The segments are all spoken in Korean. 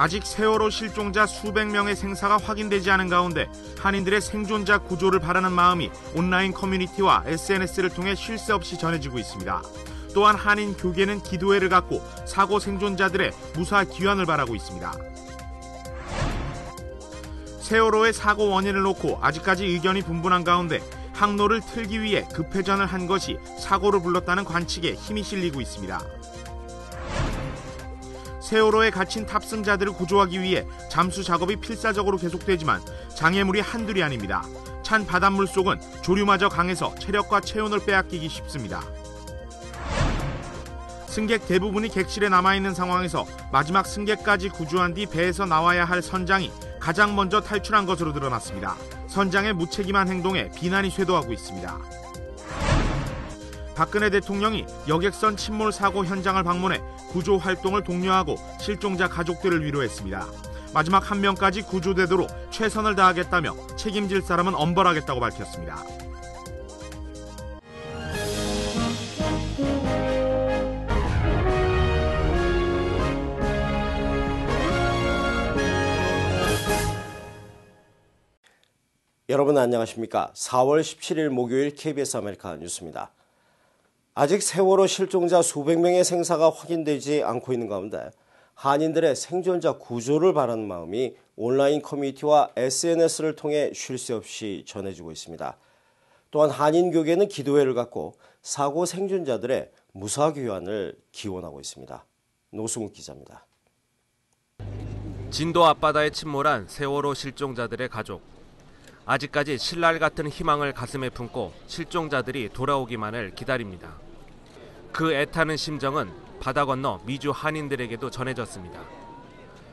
아직 세월호 실종자 수백 명의 생사가 확인되지 않은 가운데 한인들의 생존자 구조를 바라는 마음이 온라인 커뮤니티와 SNS를 통해 쉴 새 없이 전해지고 있습니다. 또한 한인 교계는 기도회를 갖고 사고 생존자들의 무사 귀환을 바라고 있습니다. 세월호의 사고 원인을 놓고 아직까지 의견이 분분한 가운데 항로를 틀기 위해 급회전을 한 것이 사고를 불렀다는 관측에 힘이 실리고 있습니다. 세월호에 갇힌 탑승자들을 구조하기 위해 잠수 작업이 필사적으로 계속되지만 장애물이 한둘이 아닙니다. 찬 바닷물 속은 조류마저 강해서 체력과 체온을 빼앗기기 쉽습니다. 승객 대부분이 객실에 남아있는 상황에서 마지막 승객까지 구조한 뒤 배에서 나와야 할 선장이 가장 먼저 탈출한 것으로 드러났습니다. 선장의 무책임한 행동에 비난이 쇄도하고 있습니다. 박근혜 대통령이 여객선 침몰 사고 현장을 방문해 구조 활동을 독려하고 실종자 가족들을 위로했습니다. 마지막 한 명까지 구조되도록 최선을 다하겠다며 책임질 사람은 엄벌하겠다고 밝혔습니다. 여러분 안녕하십니까? 4월 17일 목요일 KBS 아메리카 뉴스입니다. 아직 세월호 실종자 수백 명의 생사가 확인되지 않고 있는 가운데 한인들의 생존자 구조를 바라는 마음이 온라인 커뮤니티와 SNS를 통해 쉴 새 없이 전해지고 있습니다. 또한 한인교계는 기도회를 갖고 사고 생존자들의 무사 귀환을 기원하고 있습니다. 노승욱 기자입니다. 진도 앞바다에 침몰한 세월호 실종자들의 가족. 아직까지 신랄 같은 희망을 가슴에 품고 실종자들이 돌아오기만을 기다립니다. 그 애타는 심정은 바다 건너 미주 한인들에게도 전해졌습니다.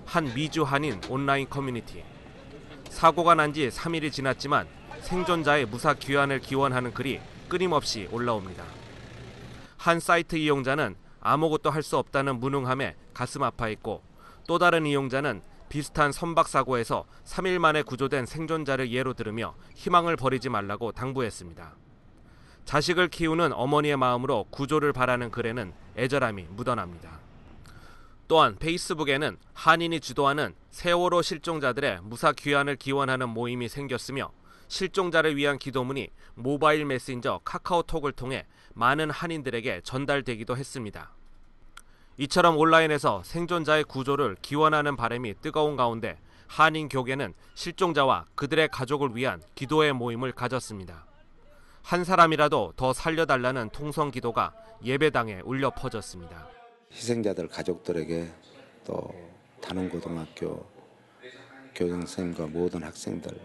한 미주 한인 온라인 커뮤니티. 사고가 난 지 3일이 지났지만 생존자의 무사 귀환을 기원하는 글이 끊임없이 올라옵니다. 한 사이트 이용자는 아무것도 할 수 없다는 무능함에 가슴 아파했고, 또 다른 이용자는 비슷한 선박 사고에서 3일 만에 구조된 생존자를 예로 들으며 희망을 버리지 말라고 당부했습니다. 자식을 키우는 어머니의 마음으로 구조를 바라는 글에는 애절함이 묻어납니다. 또한 페이스북에는 한인이 주도하는 세월호 실종자들의 무사 귀환을 기원하는 모임이 생겼으며 실종자를 위한 기도문이 모바일 메신저 카카오톡을 통해 많은 한인들에게 전달되기도 했습니다. 이처럼 온라인에서 생존자의 구조를 기원하는 바람이 뜨거운 가운데 한인 교계는 실종자와 그들의 가족을 위한 기도의 모임을 가졌습니다. 한 사람이라도 더 살려달라는 통성 기도가 예배당에 울려 퍼졌습니다. 희생자들 가족들에게 또 단원고등학교 교장선생님과 모든 학생들,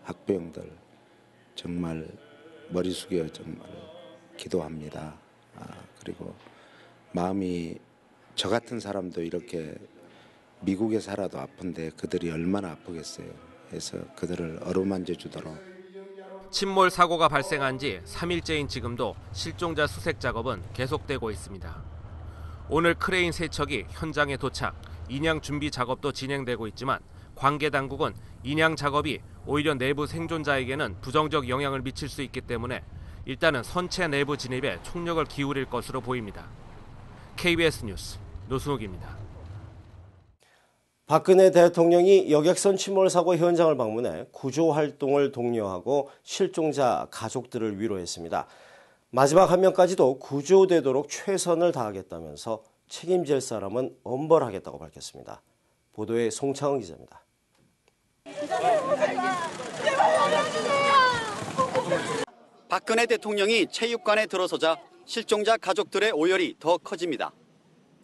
학부형들 정말 머리 숙여 정말 기도합니다. 그리고 마음이 저 같은 사람도 이렇게 미국에 살아도 아픈데 그들이 얼마나 아프겠어요. 그래서 그들을 어루만져 주도록. 침몰 사고가 발생한 지 3일째인 지금도 실종자 수색 작업은 계속되고 있습니다. 오늘 크레인 3척이 현장에 도착, 인양 준비 작업도 진행되고 있지만 관계 당국은 인양 작업이 오히려 내부 생존자에게는 부정적 영향을 미칠 수 있기 때문에 일단은 선체 내부 진입에 총력을 기울일 것으로 보입니다. KBS 뉴스 노승욱입니다. 박근혜 대통령이 여객선 침몰 사고 현장을 방문해 구조 활동을 독려하고 실종자 가족들을 위로했습니다. 마지막 한 명까지도 구조되도록 최선을 다하겠다면서 책임질 사람은 엄벌하겠다고 밝혔습니다. 보도에 송창은 기자입니다. 박근혜 대통령이 체육관에 들어서자 실종자 가족들의 오열이 더 커집니다.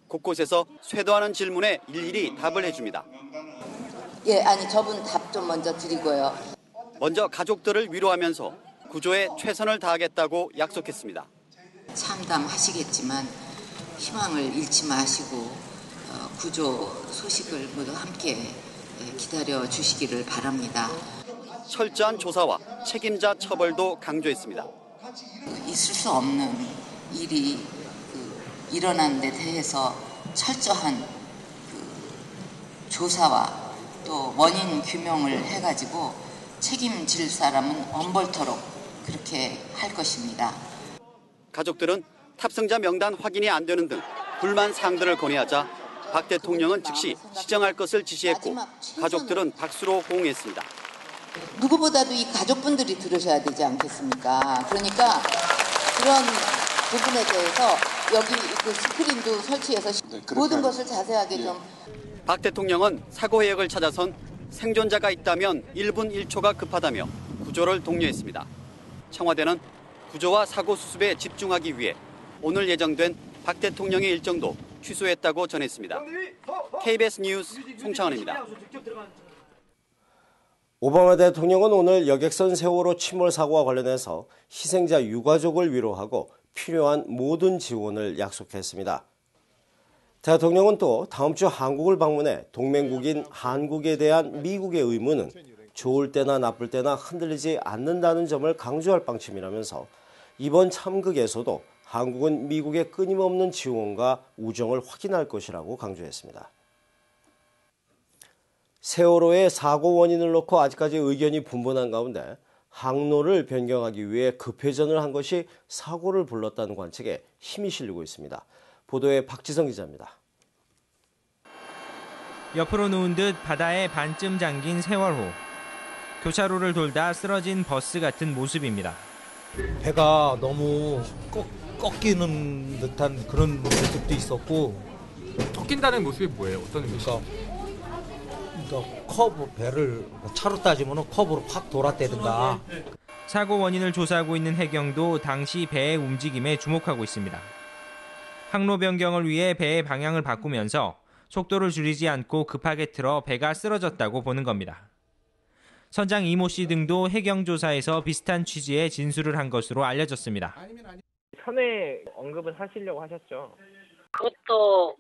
곳곳에서 쇄도하는 질문에 일일이 답을 해줍니다. 저분 답 좀 먼저 드리고요. 먼저 가족들을 위로하면서 구조에 최선을 다하겠다고 약속했습니다. 참담하시겠지만 희망을 잃지 마시고 구조 소식을 모두 함께 기다려 주시기를 바랍니다. 철저한 조사와 책임자 처벌도 강조했습니다. 있을 수 없는 일이 일어난 데 대해서 철저한 조사와 또 원인 규명을 해가지고 책임질 사람은 엄벌토록 그렇게 할 것입니다. 가족들은 탑승자 명단 확인이 안 되는 등 불만 사항들을 건의하자 박 대통령은 즉시 시정할 것을 지시했고 가족들은 박수로 호응했습니다. 누구보다도 이 가족분들이 들으셔야 되지 않겠습니까? 그러니까 그런 부분에 대해서 여기 그 스크린도 설치해서 모든 것을 자세하게 좀. 박 대통령은 사고 해역을 찾아선 생존자가 있다면 1분 1초가 급하다며 구조를 독려했습니다. 청와대는 구조와 사고 수습에 집중하기 위해 오늘 예정된 박 대통령의 일정도 취소했다고 전했습니다. KBS 뉴스 송창헌입니다. 오바마 대통령은 오늘 여객선 세월호 침몰 사고와 관련해서 희생자 유가족을 위로하고 필요한 모든 지원을 약속했습니다. 대통령은 또 다음 주 한국을 방문해 동맹국인 한국에 대한 미국의 의무는 좋을 때나 나쁠 때나 흔들리지 않는다는 점을 강조할 방침이라면서 이번 참극에서도 한국은 미국의 끊임없는 지원과 우정을 확인할 것이라고 강조했습니다. 세월호의 사고 원인을 놓고 아직까지 의견이 분분한 가운데 항로를 변경하기 위해 급회전을 한 것이 사고를 불렀다는 관측에 힘이 실리고 있습니다. 보도에 박지성 기자입니다. 옆으로 누운 듯 바다에 반쯤 잠긴 세월호. 교차로를 돌다 쓰러진 버스 같은 모습입니다. 배가 너무 꺾이는 듯한 그런 모습도 있었고. 꺾인다는 모습이 뭐예요? 어떤 의미죠? 그러니까 커브 배를 차로 따지면 커브로 팍 돌았다든가. 사고 원인을 조사하고 있는 해경도 당시 배의 움직임에 주목하고 있습니다. 항로 변경을 위해 배의 방향을 바꾸면서 속도를 줄이지 않고 급하게 틀어 배가 쓰러졌다고 보는 겁니다. 선장 이모 씨 등도 해경 조사에서 비슷한 취지의 진술을 한 것으로 알려졌습니다. 편에 언급은 하시려고 하셨죠? 그것도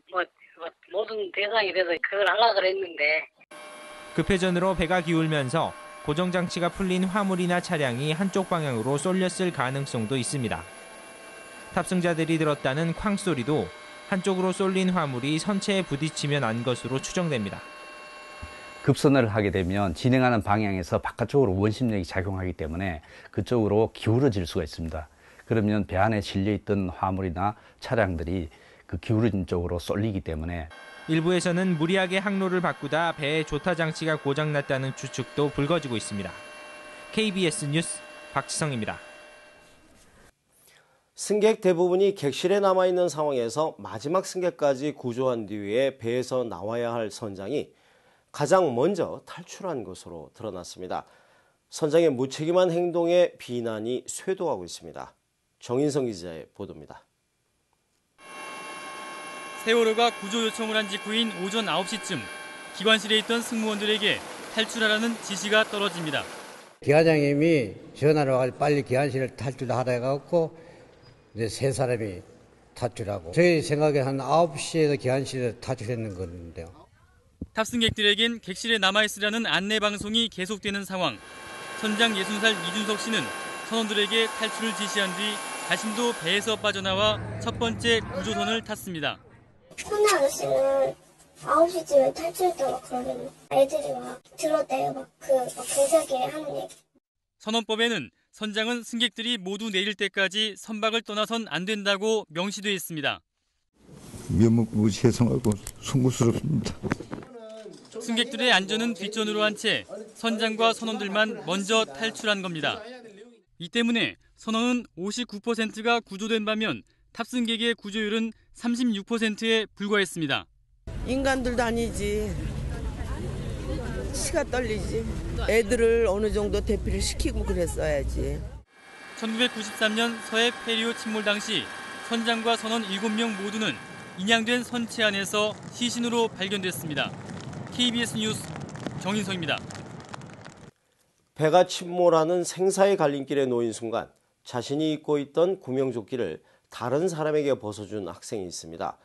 모든 대상이 돼서 그걸 하려고 그랬는데. 급회전으로 배가 기울면서 고정장치가 풀린 화물이나 차량이 한쪽 방향으로 쏠렸을 가능성도 있습니다. 탑승자들이 들었다는 쾅 소리도 한쪽으로 쏠린 화물이 선체에 부딪히며 난 것으로 추정됩니다. 급선을 하게 되면 진행하는 방향에서 바깥쪽으로 원심력이 작용하기 때문에 그쪽으로 기울어질 수가 있습니다. 그러면 배 안에 실려있던 화물이나 차량들이 그 기울어진 쪽으로 쏠리기 때문에. 일부에서는 무리하게 항로를 바꾸다 배의 조타 장치가 고장났다는 추측도 불거지고 있습니다. KBS 뉴스 박지성입니다. 승객 대부분이 객실에 남아있는 상황에서 마지막 승객까지 구조한 뒤에 배에서 나와야 할 선장이 가장 먼저 탈출한 것으로 드러났습니다. 선장의 무책임한 행동에 비난이 쇄도하고 있습니다. 정인성 기자의 보도입니다. 세월호가 구조 요청을 한 직후인 오전 9시쯤 기관실에 있던 승무원들에게 탈출하라는 지시가 떨어집니다. 기관장님이 전화를 와서 빨리 기관실을 탈출하라 해갖고 이제 세 사람이 탈출하고 저희 생각에 한 9시에도 기관실을 탈출했는 건데요. 탑승객들에겐 객실에 남아있으라는 안내방송이 계속되는 상황. 선장 60살 이준석 씨는 선원들에게 탈출을 지시한 뒤 자신도 배에서 빠져나와 첫 번째 구조선을 탔습니다. 피곤한 아저씨는 9시쯤에 탈출했다고 그러면 애들이 막 들었대요. 막 경찰끼리 하는 얘기. 선원법에는 선장은 승객들이 모두 내릴 때까지 선박을 떠나선 안 된다고 명시돼 있습니다. 무죄송하고 송구스럽습니다. 승객들의 안전은 뒷전으로 한 채 선장과 선원들만 먼저 탈출한 겁니다. 이 때문에 선원은 59%가 구조된 반면 탑승객의 구조율은 36%에 불과했습니다. 인간들도 아니지. 치가 떨리지. 애들을 어느 정도 대피를 시키고 그랬어야지. 1993년 서해 페리오 침몰 당시 선장과 선원 7명 모두는 인양된 선체 안에서 시신으로 발견됐습니다. KBS 뉴스 정인성입니다. 배가 침몰하는 생사의 갈림길에 놓인 순간 자신이 입고 있던 구명조끼를 다른 사람에게 벗어준 학생이 있습니다.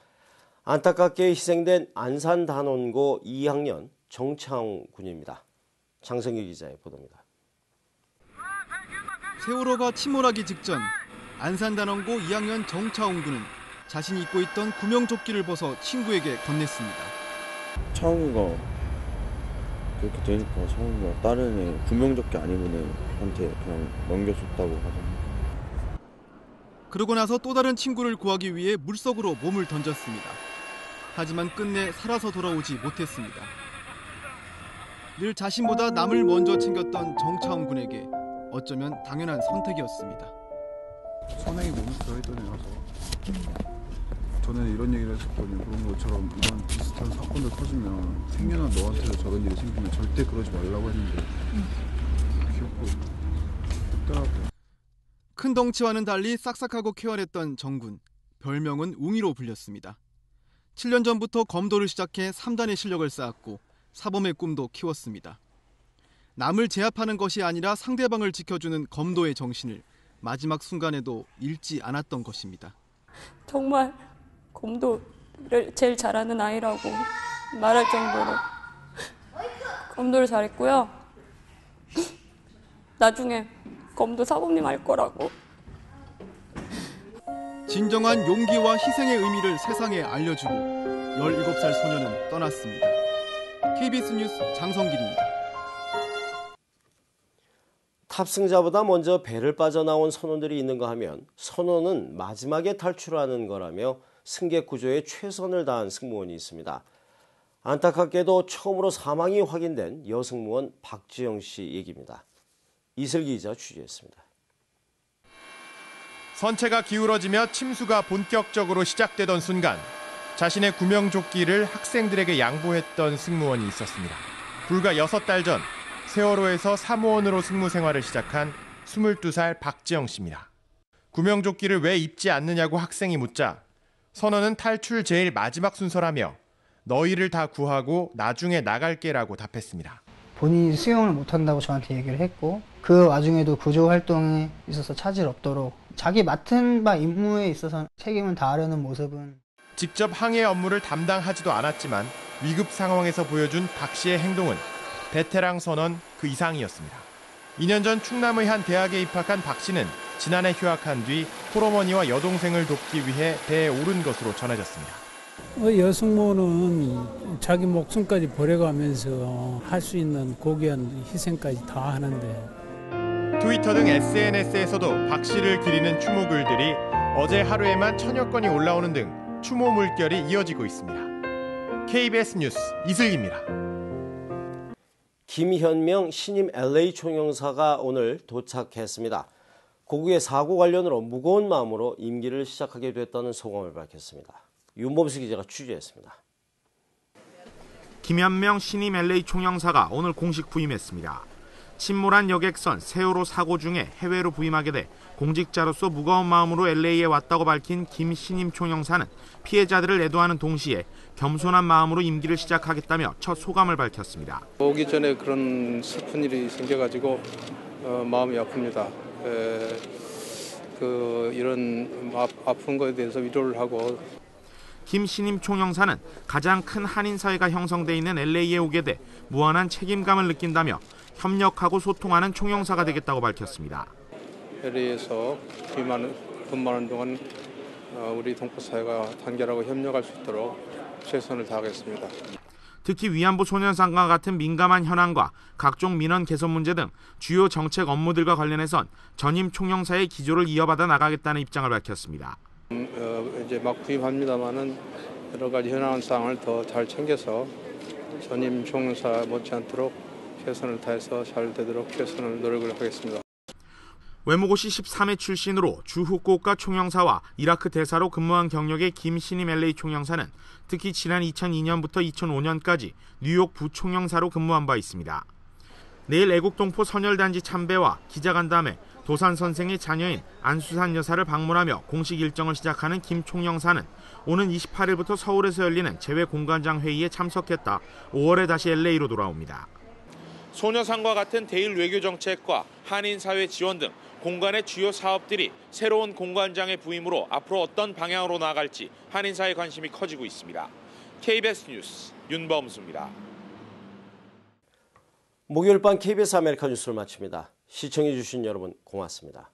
안타깝게 희생된 안산단원고 2학년 정창훈 군입니다. 장성규 기자의 보도입니다. 세월호가 침몰하기 직전 안산단원고 2학년 정창훈 군은 자신이 입고 있던 구명조끼를 벗어 친구에게 건넸습니다. 창훈이가 그렇게 되니까 창훈이가 다른 애 구명조끼 안 입은 애한테 그냥 넘겨줬다고 하던데. 그러고 나서 또 다른 친구를 구하기 위해 물속으로 몸을 던졌습니다. 하지만 끝내 살아서 돌아오지 못했습니다. 늘 자신보다 남을 먼저 챙겼던 정차훈 군에게 어쩌면 당연한 선택이었습니다. 선행이 너무 들어있던 애라서 전에는 이런 얘기를 했었거든요. 그런 것처럼 이런 비슷한 사건들 터지면 생년아 너한테도 저런 일이 생기면 절대 그러지 말라고 했는데 귀엽고 덥더라고요. 큰 덩치와는 달리 싹싹하고 쾌활했던 정군. 별명은 웅이로 불렸습니다. 7년 전부터 검도를 시작해 3단의 실력을 쌓았고 사범의 꿈도 키웠습니다. 남을 제압하는 것이 아니라 상대방을 지켜주는 검도의 정신을 마지막 순간에도 잃지 않았던 것입니다. 정말 검도를 제일 잘하는 아이라고 말할 정도로 검도를 잘했고요. 나중에 검도 사범님 알 거라고. 진정한 용기와 희생의 의미를 세상에 알려주고 17살 소녀는 떠났습니다. KBS 뉴스 장성길입니다. 탑승자보다 먼저 배를 빠져나온 선원들이 있는가 하면 선원은 마지막에 탈출하는 거라며 승객 구조에 최선을 다한 승무원이 있습니다. 안타깝게도 처음으로 사망이 확인된 여승무원 박지영 씨 얘기입니다. 이슬기 기자 취재했습니다. 선체가 기울어지며 침수가 본격적으로 시작되던 순간 자신의 구명조끼를 학생들에게 양보했던 승무원이 있었습니다. 불과 6달 전 세월호에서 사무원으로 승무 생활을 시작한 22살 박지영 씨입니다. 구명조끼를 왜 입지 않느냐고 학생이 묻자 선원은 탈출 제일 마지막 순서라며 너희를 다 구하고 나중에 나갈게라고 답했습니다. 본인이 수영을 못한다고 저한테 얘기를 했고 그 와중에도 구조 활동에 있어서 차질 없도록 자기 맡은 바 임무에 있어서 책임을 다하려는 모습은 직접 항해 업무를 담당하지도 않았지만 위급 상황에서 보여준 박 씨의 행동은 베테랑 선원 그 이상이었습니다. 2년 전 충남의 한 대학에 입학한 박 씨는 지난해 휴학한 뒤 홀어머니와 여동생을 돕기 위해 배에 오른 것으로 전해졌습니다. 여승무원은 자기 목숨까지 버려가면서 할 수 있는 고귀한 희생까지 다 하는데 트위터 등 SNS에서도 박 씨를 기리는 추모 글들이 어제 하루에만 1000여 건이 올라오는 등 추모 물결이 이어지고 있습니다. KBS 뉴스 이슬기입니다. 김현명 신임 LA 총영사가 오늘 도착했습니다. 고국의 사고 관련으로 무거운 마음으로 임기를 시작하게 됐다는 소감을 밝혔습니다. 윤범수 기자가 취재했습니다. 김현명 신임 LA 총영사가 오늘 공식 부임했습니다. 침몰한 여객선 세월호 사고 중에 해외로 부임하게 돼 공직자로서 무거운 마음으로 LA에 왔다고 밝힌 김 신임 총영사는 피해자들을 애도하는 동시에 겸손한 마음으로 임기를 시작하겠다며 첫 소감을 밝혔습니다. 오기 전에 그런 슬픈 일이 생겨가지고 마음이 아픕니다. 이런 아픈 것에 대해서 위로를 하고 김 신임 총영사는 가장 큰 한인 사회가 형성돼 있는 LA에 오게 돼 무한한 책임감을 느낀다며 협력하고 소통하는 총영사가 되겠다고 밝혔습니다. LA에서 근무하는 동안 우리 동포 사회가 단결하고 협력할 수 있도록 최선을 다하겠습니다. 특히 위안부 소년상과 같은 민감한 현안과 각종 민원 개선 문제 등 주요 정책 업무들과 관련해선 전임 총영사의 기조를 이어받아 나가겠다는 입장을 밝혔습니다. 이제 막 부임합니다만은 여러 가지 현안 사항을 더 잘 챙겨서 전임 총영사 못지않도록 최선을 다해서 잘 되도록 최선을 노력을 하겠습니다. 외무고시 13회 출신으로 주 후쿠오카 총영사와 이라크 대사로 근무한 경력의 김 신임 LA 총영사는 특히 지난 2002년부터 2005년까지 뉴욕 부총영사로 근무한 바 있습니다. 내일 애국동포 선열단지 참배와 기자간담회, 도산 선생의 자녀인 안수산 여사를 방문하며 공식 일정을 시작하는 김 총영사는 오는 28일부터 서울에서 열리는 재외공관장 회의에 참석했다 5월에 다시 LA로 돌아옵니다. 소녀상과 같은 대일 외교 정책과 한인 사회 지원 등 공관의 주요 사업들이 새로운 공관장의 부임으로 앞으로 어떤 방향으로 나아갈지 한인 사회 관심이 커지고 있습니다. KBS 뉴스 윤범수입니다. 목요일 밤 KBS 아메리카 뉴스를 마칩니다. 시청해 주신 여러분 고맙습니다.